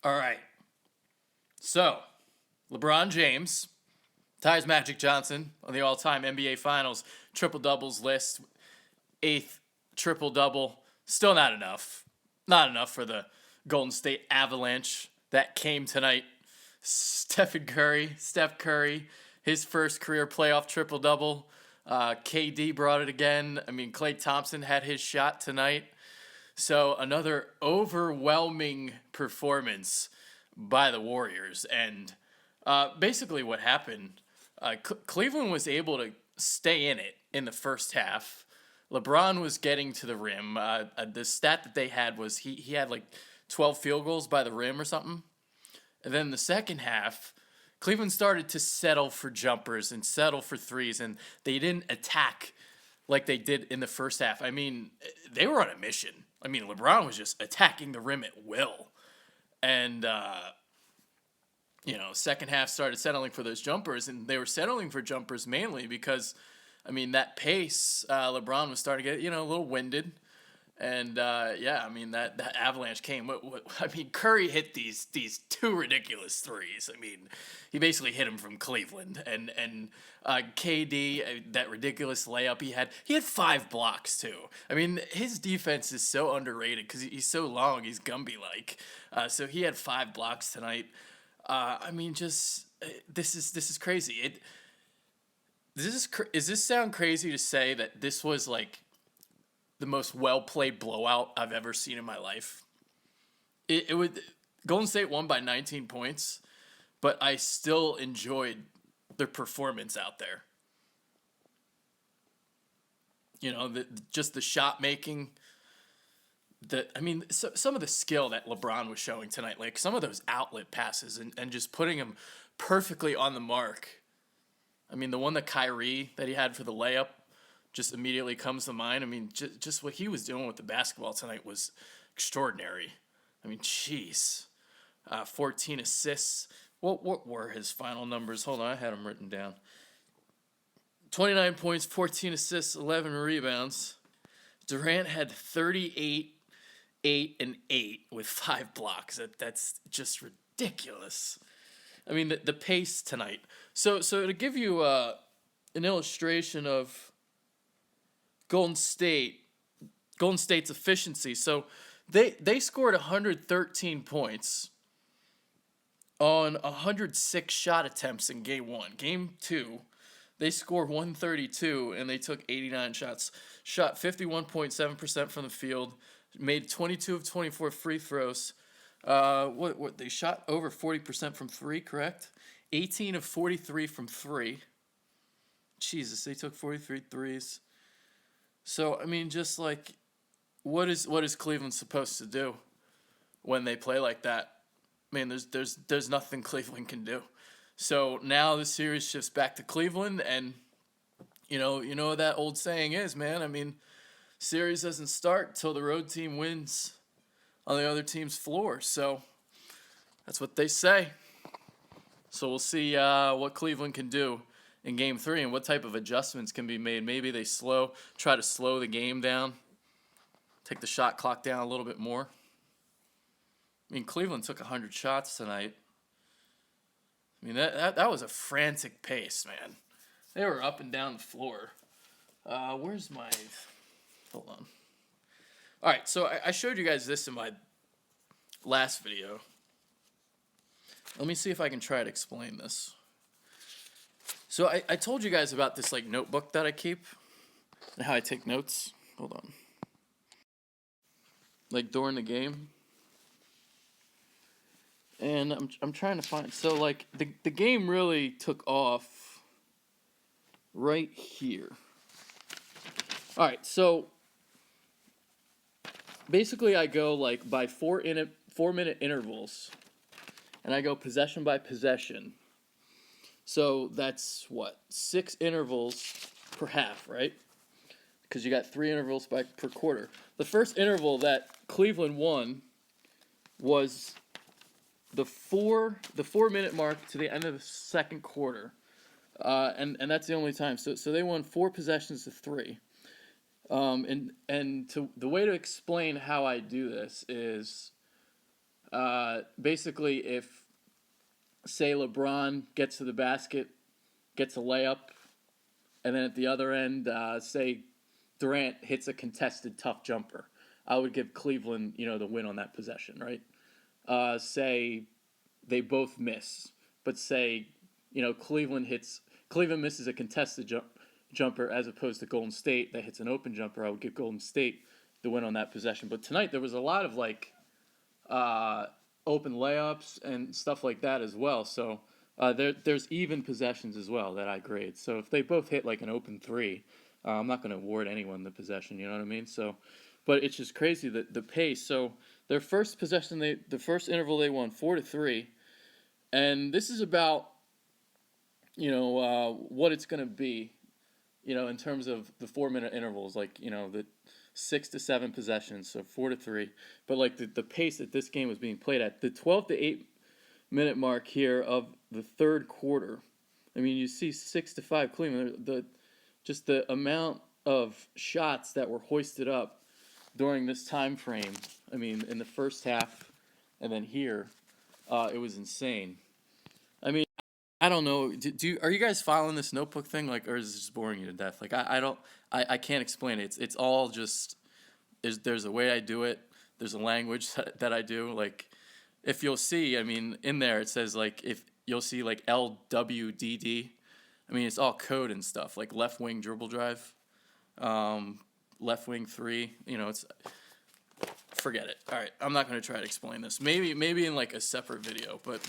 All right. So, LeBron James ties Magic Johnson on the all-time NBA Finals triple doubles list. Eighth triple double. Still not enough. Not enough for the Golden State Avalanche that came tonight. Steph Curry, his first career playoff triple double. KD brought it again. I mean, Klay Thompson had his shot tonight. So another overwhelming performance by the Warriors. And basically what happened, Cleveland was able to stay in it in the first half. LeBron was getting to the rim. The stat that they had was he had like 12 field goals by the rim or something. And then the second half, Cleveland started to settle for jumpers and settle for threes, and they didn't attack like they did in the first half. I mean, they were on a mission. I mean, LeBron was just attacking the rim at will. And, second half started settling for those jumpers, and they were settling for jumpers mainly because, I mean, that pace, LeBron was starting to get, a little winded. And that Avalanche came. Curry hit these two ridiculous threes. I mean, he basically hit him from Cleveland, and KD, that ridiculous layup he had. He had 5 blocks too. I mean, his defense is so underrated because he's so long. He's Gumby like. So he had 5 blocks tonight. This is crazy. Does this sound crazy to say that this was like the most well-played blowout I've ever seen in my life? Golden State won by 19 points, but I still enjoyed their performance out there. Just the shot making. Some of the skill that LeBron was showing tonight, like some of those outlet passes and just putting him perfectly on the mark. I mean, the one that Kyrie that he had for the layup just immediately comes to mind. I mean, just what he was doing with the basketball tonight was extraordinary. I mean, jeez. 14 assists. What were his final numbers? Hold on, I had them written down. 29 points, 14 assists, 11 rebounds. Durant had 38, 8, and 8 with 5 blocks. That's just ridiculous. I mean, the pace tonight. So to give you an illustration of Golden State's efficiency. So they scored 113 points on 106 shot attempts in game 1. Game 2, they scored 132 and they took 89 shots. Shot 51.7% from the field. Made 22 of 24 free throws. What they shot over 40% from 3, correct? 18 of 43 from 3. Jesus, they took 43 threes. So, I mean, just like, what is Cleveland supposed to do when they play like that? I mean, there's nothing Cleveland can do. So now the series shifts back to Cleveland, and you know what that old saying is, man. I mean, series doesn't start till the road team wins on the other team's floor. So that's what they say. So we'll see what Cleveland can do in Game 3 and what type of adjustments can be made. Maybe they try to slow the game down, take the shot clock down a little bit more. I mean, Cleveland took 100 shots tonight. I mean, that was a frantic pace, man. They were up and down the floor. Where's my... Hold on. All right, so I showed you guys this in my last video. Let me see if I can try to explain this. So I told you guys about this like notebook that I keep and how I take notes. Hold on. Like during the game. And I'm trying to find, so like the game really took off right here. All right, so basically I go like by 4-minute intervals, and I go possession by possession. So that's what, 6 intervals per half, right? Because you got 3 intervals per quarter. The first interval that Cleveland won was the 4-minute mark to the end of the second quarter, and that's the only time. So they won 4 possessions to 3. The way to explain how I do this is Basically, if say LeBron gets to the basket, gets a layup, and then at the other end, say Durant hits a contested tough jumper, I would give Cleveland, the win on that possession, right? Say they both miss, but say, Cleveland misses a contested jumper as opposed to Golden State that hits an open jumper. I would give Golden State the win on that possession. But tonight there was a lot of uh, open layups and stuff like that as well. So there's even possessions as well that I grade. So if they both hit like an open three, I'm not going to award anyone the possession. You know what I mean? So, but it's just crazy that the pace. So their first possession, the first interval they won 4-3, and this is about what it's going to be, in terms of the 4 minute intervals, the 6 to 7 possessions, so 4-3. But like the pace that this game was being played at, the 12 to 8 minute mark here of the third quarter. I mean, you see 6-5 Cleveland. Just the amount of shots that were hoisted up during this time frame. I mean, in the first half, and then here, it was insane. I mean, I don't know. Are you guys following this notebook thing, or is it just boring you to death? I can't explain it. It's all just there's a way I do it. There's a language that I do. Like, if you'll see, I mean, in there it says if you'll see LWDD. I mean, it's all code and stuff, like left wing dribble drive, left wing three. It's forget it. All right, I'm not gonna try to explain this. Maybe in a separate video. But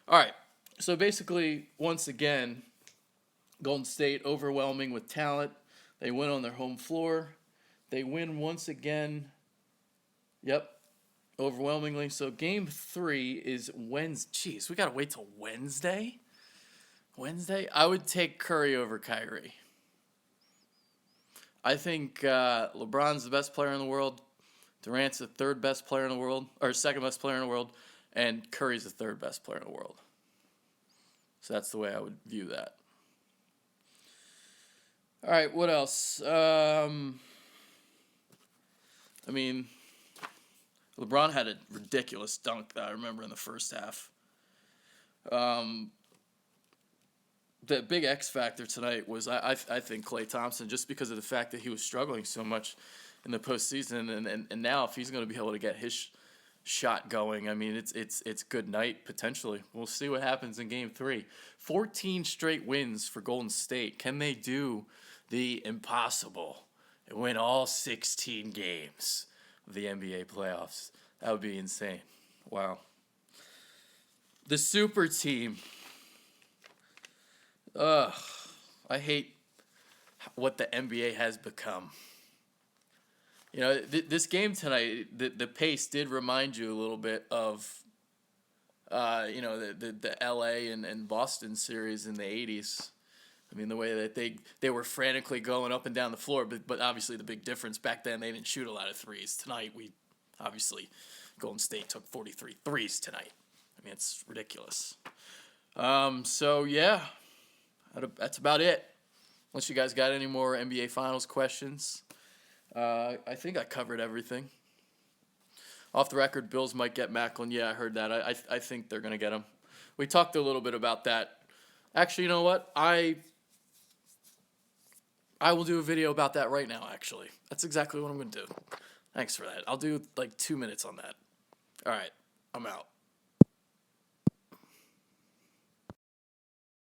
all right. So basically, once again, Golden State overwhelming with talent. They win on their home floor. They win once again. Yep, overwhelmingly. So Game 3 is Wednesday. Jeez, we gotta wait till Wednesday. I would take Curry over Kyrie. I think LeBron's the best player in the world. Durant's the third best player in the world, or second best player in the world, and Curry's the third best player in the world. So that's the way I would view that. All right, what else? I mean, LeBron had a ridiculous dunk that I remember in the first half. The big X factor tonight was I think Klay Thompson, just because of the fact that he was struggling so much in the postseason, and now if he's going to be able to get his shot going, I mean it's good night potentially. We'll see what happens in Game 3. 14 straight wins for Golden State. Can they do the impossible and win all 16 games of the NBA playoffs? That would be insane. Wow. The super team. Ugh, I hate what the NBA has become. This game tonight, the pace did remind you a little bit of, the LA and Boston series in the 80s. I mean, the way that they were frantically going up and down the floor, but obviously the big difference back then, they didn't shoot a lot of threes. Tonight, Golden State took 43 threes tonight. I mean, it's ridiculous. So, yeah. That's about it. Unless you guys got any more NBA Finals questions. I think I covered everything. Off the record, Bills might get Macklin. Yeah, I heard that. I think they're going to get him. We talked a little bit about that. Actually, you know what? I will do a video about that right now, actually. That's exactly what I'm going to do. Thanks for that. I'll do 2 minutes on that. All right, I'm out.